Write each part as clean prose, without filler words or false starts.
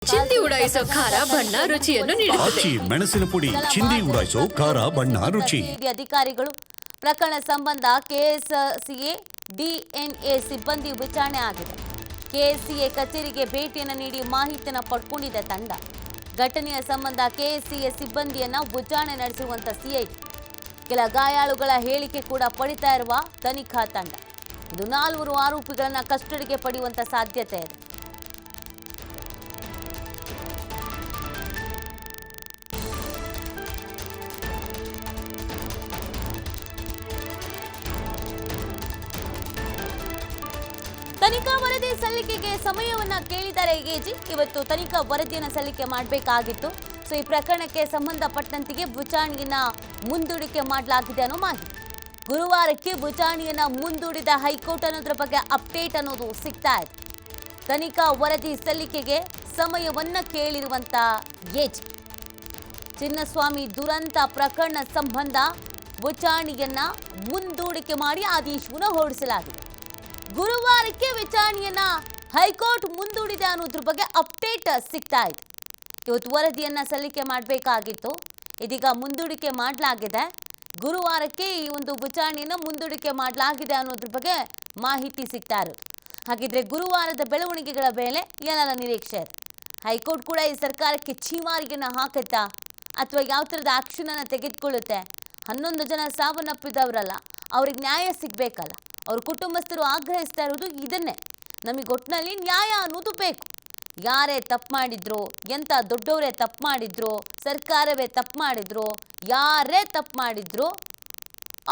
ಚಿಂದಿ ಉಡಾಯಿಸೋ ಖಾರ ಬಣ್ಣ ರುಚಿಯನ್ನು ನೀಡುತ್ತದೆ. ಆಚಿ ಮೆಣಸಿನ ಪುಡಿ ಚಿಂದಿ ಉಡಾಯಿಸೋ ಖಾರ ಬಣ್ಣ ರುಚಿ. ಅಧಿಕಾರಿಗಳು ಪ್ರಕರಣ ಸಂಬಂಧ ಕೆಎಸ್ಸಿಎ ಡಿಎನ್ಎ ಸಿಬ್ಬಂದಿ ವಿಚಾರಣೆ ಆಗಿದೆ. ಕೆಎಸ್ಸಿಎ ಕಚೇರಿಗೆ ಭೇಟಿಯನ್ನು ನೀಡಿ ಮಾಹಿತಿಯನ್ನು ಪಡ್ಕೊಂಡಿದೆ ತಂಡ. ಘಟನೆಯ ಸಂಬಂಧ ಕೆಎಸ್ಸಿಎ ಸಿಬ್ಬಂದಿಯನ್ನ ವಿಚಾರಣೆ ನಡೆಸಿರುವಂತ ಸಿಐಡಿ. ಕೆಲ ಗಾಯಾಳುಗಳ ಹೇಳಿಕೆ ಕೂಡ ಪಡಿತಾ ಇರುವ ತನಿಖಾ ತಂಡ. ಇದು 4 ಆರೋಪಿಗಳನ್ನ ಕಸ್ಟಡಿಗೆ ಪಡೆಯುವಂತ ಸಾಧ್ಯತೆ ಇದೆ. ತನಿಖಾ ವರದಿ ಸಲ್ಲಿಕೆಗೆ ಸಮಯವನ್ನ ಕೇಳಿದ್ದಾರೆ ಎಜಿ. ಇವತ್ತು ತನಿಖಾ ವರದಿಯನ್ನು ಸಲ್ಲಿಕೆ ಮಾಡಬೇಕಾಗಿತ್ತು. ಸೊ ಈ ಪ್ರಕರಣಕ್ಕೆ ಸಂಬಂಧಪಟ್ಟಂತೆ ವಿಚಾರಣೆಯನ್ನ ಮುಂದೂಡಿಕೆ ಮಾಡಲಾಗಿದೆ ಅನ್ನೋ ಮಾಹಿತಿ. ಗುರುವಾರಕ್ಕೆ ವಿಚಾರಣೆಯನ್ನ ಮುಂದೂಡಿದ ಹೈಕೋರ್ಟ್ ಅನ್ನೋದ್ರ ಬಗ್ಗೆ ಅಪ್ಡೇಟ್ ಅನ್ನೋದು ಸಿಗ್ತಾ ಇದೆ. ತನಿಖಾ ವರದಿ ಸಲ್ಲಿಕೆಗೆ ಸಮಯವನ್ನ ಕೇಳಿರುವಂತ ಎಜಿ. ಚಿನ್ನಸ್ವಾಮಿ ದುರಂತ ಪ್ರಕರಣ ಸಂಬಂಧ ವಿಚಾರಣೆಯನ್ನ ಮುಂದೂಡಿಕೆ ಮಾಡಿ ಆದೇಶವನ್ನು ಹೊರಡಿಸಲಾಗಿದೆ. ಗುರುವಾರಕ್ಕೆ ವಿಚಾರಣೆಯನ್ನ ಹೈಕೋರ್ಟ್ ಮುಂದೂಡಿದೆ ಅನ್ನೋದ್ರ ಬಗ್ಗೆ ಅಪ್ಡೇಟ್ ಸಿಗ್ತಾ ಇದೆ. ಇವತ್ತು ವರದಿಯನ್ನ ಸಲ್ಲಿಕೆ ಮಾಡಬೇಕಾಗಿತ್ತು, ಇದೀಗ ಮುಂದೂಡಿಕೆ ಮಾಡಲಾಗಿದೆ. ಗುರುವಾರಕ್ಕೆ ಈ ಒಂದು ವಿಚಾರಣೆಯನ್ನ ಮುಂದೂಡಿಕೆ ಮಾಡಲಾಗಿದೆ ಅನ್ನೋದ್ರ ಬಗ್ಗೆ ಮಾಹಿತಿ ಸಿಗ್ತಾ ಇರೋದು. ಹಾಗಿದ್ರೆ ಗುರುವಾರದ ಬೆಳವಣಿಗೆಗಳ ಮೇಲೆ ಏನೆಲ್ಲ ನಿರೀಕ್ಷೆ ಇದೆ? ಹೈಕೋರ್ಟ್ ಕೂಡ ಈ ಸರ್ಕಾರಕ್ಕೆ ಛೀಮಾರಿಯನ್ನ ಹಾಕುತ್ತಾ ಅಥವಾ ಯಾವ ಥರದ ಆಕ್ಷನ್ ಅನ್ನ ತೆಗೆದುಕೊಳ್ಳುತ್ತೆ? 11 ಜನ ಸಾವನ್ನಪ್ಪಿದವರಲ್ಲ, ಅವ್ರಿಗೆ ನ್ಯಾಯ ಸಿಗಬೇಕಲ್ಲ. ಅವ್ರ ಕುಟುಂಬಸ್ಥರು ಆಗ್ರಹಿಸ್ತಾ ಇರೋದು ಇದನ್ನೇ. ನಮಗೆ ಒಟ್ಟಿನಲ್ಲಿ ನ್ಯಾಯ ಅನ್ನೋದು ಬೇಕು. ಯಾರೇ ತಪ್ಪು ಮಾಡಿದ್ರು, ಎಂಥ ದೊಡ್ಡವರೇ ತಪ್ಪು ಮಾಡಿದ್ರು, ಸರ್ಕಾರವೇ ತಪ್ಪು ಮಾಡಿದ್ರು, ಯಾರೇ ತಪ್ಪು ಮಾಡಿದ್ರು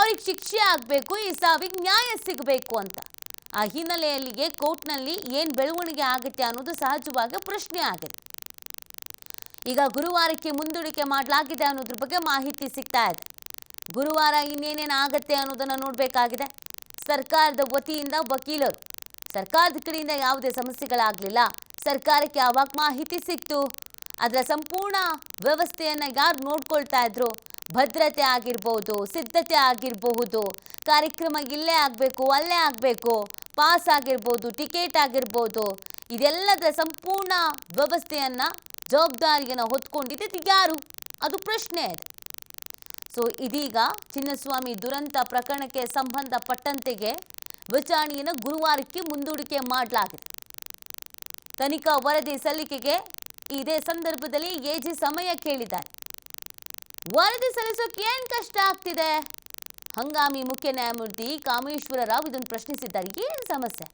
ಅವ್ರಿಗೆ ಶಿಕ್ಷೆ ಆಗಬೇಕು, ಈ ಸಾವಿಗೆ ನ್ಯಾಯ ಸಿಗಬೇಕು ಅಂತ. ಆ ಹಿನ್ನೆಲೆಯಲ್ಲಿಗೆ ಕೋರ್ಟ್ನಲ್ಲಿ ಏನು ಬೆಳವಣಿಗೆ ಆಗುತ್ತೆ ಅನ್ನೋದು ಸಹಜವಾಗಿ ಪ್ರಶ್ನೆ ಆಗಿದೆ. ಈಗ ಗುರುವಾರಕ್ಕೆ ಮುಂದೂಡಿಕೆ ಮಾಡಲಾಗಿದೆ ಅನ್ನೋದ್ರ ಬಗ್ಗೆ ಮಾಹಿತಿ ಸಿಗ್ತಾ ಇದೆ. ಗುರುವಾರ ಇನ್ನೇನೇನು ಆಗತ್ತೆ ಅನ್ನೋದನ್ನು ನೋಡಬೇಕಾಗಿದೆ. ಸರ್ಕಾರದ ವತಿಯಿಂದ ವಕೀಲರು ಸರ್ಕಾರದ ಕಡೆಯಿಂದ ಯಾವುದೇ ಸಮಸ್ಯೆಗಳಾಗಲಿಲ್ಲ, ಸರ್ಕಾರಕ್ಕೆ ಯಾವಾಗ ಮಾಹಿತಿ ಸಿಕ್ತು, ಅದರ ಸಂಪೂರ್ಣ ವ್ಯವಸ್ಥೆಯನ್ನು ಯಾರು ನೋಡ್ಕೊಳ್ತಾ ಇದ್ರು, ಭದ್ರತೆ ಆಗಿರ್ಬೋದು, ಸಿದ್ಧತೆ ಆಗಿರಬಹುದು, ಕಾರ್ಯಕ್ರಮ ಇಲ್ಲೇ ಆಗಬೇಕು ಅಲ್ಲೇ ಆಗಬೇಕು, ಪಾಸ್ ಆಗಿರ್ಬೋದು, ಟಿಕೆಟ್ ಆಗಿರ್ಬೋದು, ಇದೆಲ್ಲದರ ಸಂಪೂರ್ಣ ವ್ಯವಸ್ಥೆಯನ್ನು ಜವಾಬ್ದಾರಿಯನ್ನು ಹೊತ್ಕೊಂಡಿದ್ದು ಯಾರು? ಅದು ಪ್ರಶ್ನೆ ಇದೆ. ಸೊ ಇದೀಗ ಚಿನ್ನಸ್ವಾಮಿ ದುರಂತ ಪ್ರಕರಣಕ್ಕೆ ಸಂಬಂಧಪಟ್ಟಂತೆಗೆ ವಿಚಾರಣೆಯನ್ನು ಗುರುವಾರಕ್ಕೆ ಮುಂದೂಡಿಕೆ ಮಾಡಲಾಗಿದೆ. ತನಿಖಾ ವರದಿ ಸಲ್ಲಿಕೆಗೆ ಇದೇ ಸಂದರ್ಭದಲ್ಲಿ ಎಜಿ ಸಮಯ ಕೇಳಿದ್ದಾರೆ. ವರದಿ ಸಲ್ಲಿಸೋಕೆ ಏನು ಕಷ್ಟ ಆಗ್ತಿದೆ? ಹಂಗಾಮಿ ಮುಖ್ಯ ನ್ಯಾಯಮೂರ್ತಿ ಕಾಮೇಶ್ವರ ರಾವ್ ಇದನ್ನು ಪ್ರಶ್ನಿಸಿದ್ದಾರೆ. ಏನು ಸಮಸ್ಯೆ?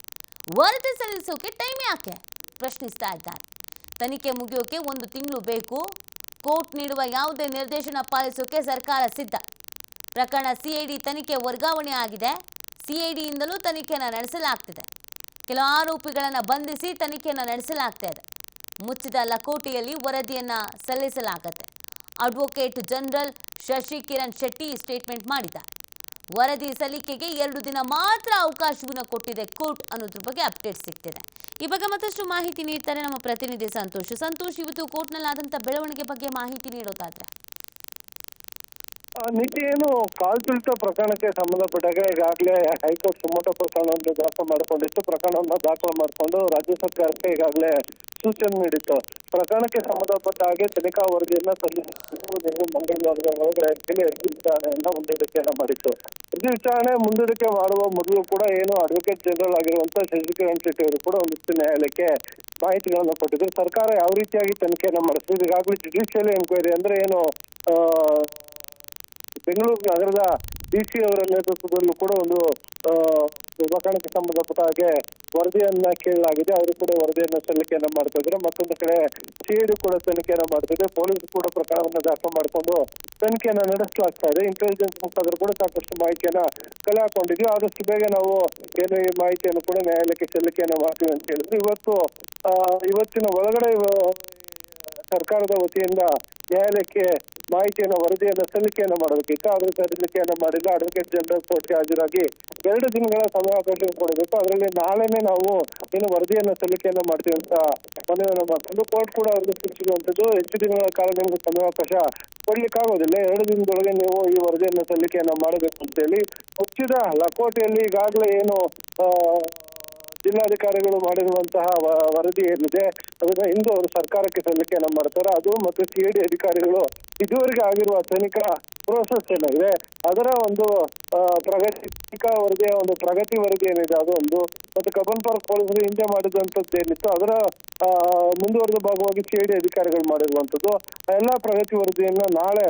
ವರದಿ ಸಲ್ಲಿಸೋಕೆ ಟೈಮ್ ಯಾಕೆ ಪ್ರಶ್ನಿಸ್ತಾ ಇದ್ದಾರೆ. ತನಿಖೆ ಮುಗಿಯೋಕೆ 1 ತಿಂಗಳು ಬೇಕು. ಕೋರ್ಟ್ ನೀಡುವ ಯಾವುದೇ ನಿರ್ದೇಶನ ಪಾಲಿಸೋಕೆ ಸರ್ಕಾರ ಸಿದ್ಧ. ಪ್ರಕರಣ ಸಿಐಡಿ ತನಿಖೆ ವರ್ಗಾವಣೆ ಆಗಿದೆ. ಸಿಐಡಿಯಿಂದಲೂ ತನಿಖೆಯನ್ನು ನಡೆಸಲಾಗ್ತಿದೆ. ಕೆಲವು ಆರೋಪಿಗಳನ್ನು ಬಂಧಿಸಿ ತನಿಖೆಯನ್ನು ನಡೆಸಲಾಗ್ತಾ ಇದೆ. ಮುಚ್ಚಿದ ಲಕೋಟೆಯಲ್ಲಿ ವರದಿಯನ್ನು ಸಲ್ಲಿಸಲಾಗುತ್ತೆ. Advocate general Shashikiran Shetty statement ಮಾಡಿದ್ದಾರೆ. ವರದಿ ಸಲ್ಲಿಕೆಗೆ 2 ದಿನ ಮಾತ್ರ ಅವಕಾಶವನ್ನು ಕೊಟ್ಟಿದೆ ಕೋರ್ಟ್ ಅನ್ನೋದ್ರ ಬಗ್ಗೆ ಅಪ್ಡೇಟ್ ಸಿಗ್ತಿದೆ. ಈ ಬಗ್ಗೆ ಮತ್ತಷ್ಟು ಮಾಹಿತಿ ನೀಡ್ತಾರೆ ನಮ್ಮ ಪ್ರತಿನಿಧಿ ಸಂತೋಷ್. ಇವತ್ತು ಕೋರ್ಟ್ನಲ್ಲಾದಂಥ ಬೆಳವಣಿಗೆ ಬಗ್ಗೆ ಮಾಹಿತಿ ನೀಡೋದಾದ್ರೆ ನೀತಿ ಏನು ಕಾಲ್ತುಳಿತ ಪ್ರಕರಣಕ್ಕೆ ಸಂಬಂಧಪಟ್ಟಾಗ ಈಗಾಗಲೇ ಹೈಕೋರ್ಟ್ ಸುಮೋಟೋ ಪ್ರಕರಣವನ್ನು ದಾಖಲು ಮಾಡಿಕೊಂಡಿತ್ತು. ಪ್ರಕರಣವನ್ನು ದಾಖಲು ಮಾಡಿಕೊಂಡು ರಾಜ್ಯ ಸರ್ಕಾರಕ್ಕೆ ಈಗಾಗಲೇ ಸೂಚನೆ ನೀಡಿತ್ತು. ಪ್ರಕರಣಕ್ಕೆ ಸಂಬಂಧಪಟ್ಟ ಹಾಗೆ ತನಿಖಾ ವರದಿಯನ್ನ ಸಲ್ಲಿಸಲು ಮಂಗಳವಾರದ ಒಳಗಡೆ ವಿಚಾರಣೆಯನ್ನ ಮುಂದೂಡಿಕೆಯನ್ನ ಮಾಡಿತ್ತು. ಅರ್ಜಿ ವಿಚಾರಣೆ ಮುಂದೂಡಿಕೆ ಮಾಡುವ ಮೊದಲು ಕೂಡ ಏನು ಅಡ್ವೊಕೇಟ್ ಜನರಲ್ ಆಗಿರುವಂತಹ ಶಶಿಕಿರಣ್ ಶೆಟ್ಟಿ ಅವರು ಕೂಡ ಉಚ್ಚ ನ್ಯಾಯಾಲಯಕ್ಕೆ ಮಾಹಿತಿಗಳನ್ನು ಕೊಟ್ಟಿದ್ರು. ಸರ್ಕಾರ ಯಾವ ರೀತಿಯಾಗಿ ತನಿಖೆಯನ್ನ ಮಾಡಿಸಿದ್ರು, ಈಗಾಗಲೇ ಜುಡಿಷಿಯಲ್ ಎನ್ಕ್ವೈರಿ ಅಂದ್ರೆ ಏನು ಬೆಂಗಳೂರು ನಗರದ ಡಿಸಿ ಅವರ ನೇತೃತ್ವದಲ್ಲೂ ಕೂಡ ಒಂದು ಪ್ರಕರಣಕ್ಕೆ ಸಂಬಂಧಪಟ್ಟ ಹಾಗೆ ವರದಿಯನ್ನ ಕೇಳಲಾಗಿದೆ. ಅವರು ಕೂಡ ವರದಿಯನ್ನ ಸಲ್ಲಿಕೆಯನ್ನ ಮಾಡ್ತಾ ಇದ್ರು. ಮತ್ತೊಂದು ಕಡೆ ಸಿಐಡಿ ಕೂಡ ತನಿಖೆಯನ್ನ ಮಾಡ್ತಿದೆ. ಪೊಲೀಸ್ ಕೂಡ ಪ್ರಕರಣವನ್ನು ದಾಖಲು ಮಾಡಿಕೊಂಡು ತನಿಖೆಯನ್ನ ನಡೆಸಲಾಗ್ತಾ ಇದೆ. ಇಂಟೆಲಿಜೆನ್ಸ್ ಮುಖಾಂತರ ಕೂಡ ಸಾಕಷ್ಟು ಮಾಹಿತಿಯನ್ನ ಕಲೆ ಹಾಕೊಂಡಿದ್ವಿ. ಆದಷ್ಟು ಬೇಗ ನಾವು ಏನು ಈ ಮಾಹಿತಿಯನ್ನು ಕೂಡ ನ್ಯಾಯಾಲಯಕ್ಕೆ ಸಲ್ಲಿಕೆಯನ್ನ ಮಾಡ್ತೀವಿ ಅಂತ ಹೇಳಿದ್ರು. ಇವತ್ತಿನ ಒಳಗಡೆ ಸರ್ಕಾರದ ವತಿಯಿಂದ ನ್ಯಾಯಾಲಯಕ್ಕೆ ಮಾಹಿತಿಯನ್ನು ವರದಿಯನ್ನು ಸಲ್ಲಿಕೆಯನ್ನು ಮಾಡಬೇಕಿತ್ತು. ಆದ್ರೆ ಸಲ್ಲಿಕೆಯನ್ನು ಮಾಡಿಲ್ಲ. ಅಡ್ವೊಕೇಟ್ ಜನರಲ್ ಕೋರ್ಟ್ಗೆ ಹಾಜರಾಗಿ 2 ದಿನಗಳ ಸಮಯಾವಕಾಶ ಕೊಡಬೇಕು. ಅದರಲ್ಲಿ ನಾಳೆನೆ ನಾವು ಏನು ವರದಿಯನ್ನು ಸಲ್ಲಿಕೆಯನ್ನು ಮಾಡ್ತೀವಿ ಅಂತ ಮನವಿಯನ್ನು ಮಾಡಿಕೊಂಡು ಕೋರ್ಟ್ ಕೂಡ ಅವ್ರಿಗೆ ಸೂಚಿಸುವಂಥದ್ದು, ಹೆಚ್ಚು ದಿನಗಳ ಕಾಲ ನಿಮ್ಗೆ ಸಮಯಾವಕಾಶ ಕೊಡ್ಲಿಕ್ಕಾಗೋದಿಲ್ಲ, 2 ದಿನದೊಳಗೆ ನೀವು ಈ ವರದಿಯನ್ನು ಸಲ್ಲಿಕೆಯನ್ನು ಮಾಡಬೇಕು ಅಂತ ಹೇಳಿ ಮುಚ್ಚಿದ ಲಕೋಟೆಯಲ್ಲಿ ಈಗಾಗಲೇ ಏನು ಜಿಲ್ಲಾಧಿಕಾರಿಗಳು ಮಾಡಿರುವಂತಹ ವರದಿ ಏನಿದೆ ಅದನ್ನ ಇಂದು ಅವರು ಸರ್ಕಾರಕ್ಕೆ ಸಲ್ಲಿಕೆಯನ್ನ ಮಾಡ್ತಾರೆ. ಅದು ಮತ್ತು CID ಅಧಿಕಾರಿಗಳು ಇದುವರೆಗೆ ಆಗಿರುವ ತನಿಖಾ ಪ್ರೋಸೆಸ್ ಏನಿದೆ ಅದರ ಒಂದು ಪ್ರಗತಿಕ ವರದಿಯ ಒಂದು ಪ್ರಗತಿ ವರದಿ ಏನಿದೆ ಅದು ಒಂದು, ಮತ್ತು ಕಬ್ಬನ್ ಪಾರ್ಕ್ ಪೊಲೀಸರು ಹಿಂದೆ ಮಾಡಿದಂಥದ್ದು ಏನಿತ್ತು ಅದರ ಮುಂದುವರೆದ ಭಾಗವಾಗಿ CID ಅಧಿಕಾರಿಗಳು ಮಾಡಿರುವಂತದ್ದು. ಎಲ್ಲಾ ಪ್ರಗತಿ ವರದಿಯನ್ನ ನಾಳೆ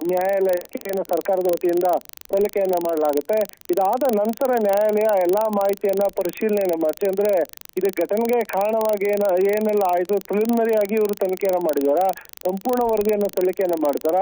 ನ್ಯಾಯಾಲಯಕ್ಕೆ ಸರ್ಕಾರದ ವತಿಯಿಂದ ಸಲ್ಲಿಕೆಯನ್ನ ಮಾಡಲಾಗುತ್ತೆ. ಇದಾದ ನಂತರ ನ್ಯಾಯಾಲಯ ಎಲ್ಲಾ ಮಾಹಿತಿಯನ್ನ ಪರಿಶೀಲನೆ ಮಾಡಿ, ಅಂದ್ರೆ ಇದು ಘಟನೆಗೆ ಕಾರಣವಾಗಿ ಏನೆಲ್ಲ ಆಯ್ತು ಪ್ರಿಲಿಮಿನರಿ ಆಗಿ ಇವರು ತನಿಖೆಯನ್ನ ಮಾಡಿದಾರ, ಸಂಪೂರ್ಣ ವರದಿಯನ್ನು ಸಲ್ಲಿಕೆಯನ್ನ ಮಾಡ್ತಾರ,